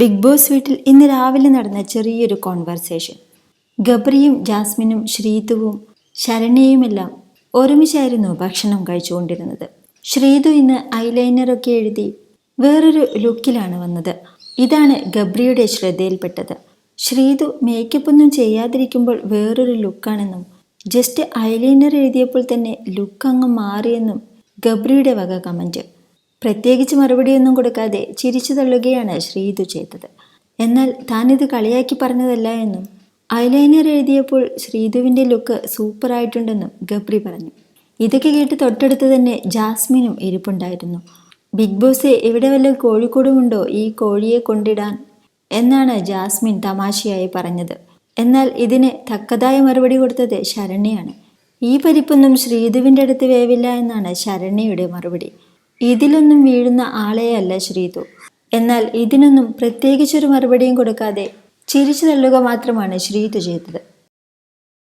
Big boss വീട്ടിൽ ഇന്ന് രാവിലെ നടന്ന ചെറിയൊരു കോൺവെർസേഷൻ. ഗബ്രിയും ജാസ്മിനും ശ്രീതുവും ശരണ്യയുമെല്ലാം ഒരുമിച്ചായിരുന്നു ഭക്ഷണം കഴിച്ചുകൊണ്ടിരുന്നത്. ശ്രീതു ഇന്ന് ഐലൈനറൊക്കെ എഴുതി വേറൊരു ലുക്കിലാണ് വന്നത്. ഇതാണ് ഗബ്രിയുടെ ശ്രദ്ധയിൽപ്പെട്ടത്. ശ്രീതു മേക്കപ്പ് ഒന്നും ചെയ്യാതിരിക്കുമ്പോൾ വേറൊരു ലുക്കാണെന്നും ജസ്റ്റ് ഐലൈനർ എഴുതിയപ്പോൾ തന്നെ ലുക്ക് അങ്ങ് മാറിയെന്നും ഗബ്രിയുടെ വക കമൻറ്റ്. പ്രത്യേകിച്ച് മറുപടിയൊന്നും കൊടുക്കാതെ ചിരിച്ചു തള്ളുകയാണ് ശ്രീതു ചെയ്തത്. എന്നാൽ താനിത് കളിയാക്കി പറഞ്ഞതല്ല എന്നും ഐലൈനർ എഴുതിയപ്പോൾ ശ്രീതുവിൻ്റെ ലുക്ക് സൂപ്പറായിട്ടുണ്ടെന്നും ഗബ്രി പറഞ്ഞു. ഇതൊക്കെ കേട്ട് തൊട്ടടുത്ത് തന്നെ ജാസ്മിനും ഇരിപ്പുണ്ടായിരുന്നു. ബിഗ് ബോസ് എവിടെ വല്ല കോഴിക്കോടുമുണ്ടോ ഈ കോഴിയെ കൊണ്ടിടാൻ എന്നാണ് ജാസ്മിൻ തമാശയായി പറഞ്ഞത്. എന്നാൽ ഇതിന് തക്കതായ മറുപടി കൊടുത്തത് ശരണ്യയാണ്. ഈ പരിപ്പൊന്നും ശ്രീതുവിൻ്റെ അടുത്ത് വേവില്ല എന്നാണ് ശരണ്യയുടെ മറുപടി. ഇതിലൊന്നും വീഴുന്ന ആളെയല്ല ശ്രീതു. എന്നാൽ ഇതിനൊന്നും പ്രത്യേകിച്ചൊരു മറുപടിയും കൊടുക്കാതെ ചിരിച്ചു തള്ളുക മാത്രമാണ് ശ്രീതു ചെയ്തത്.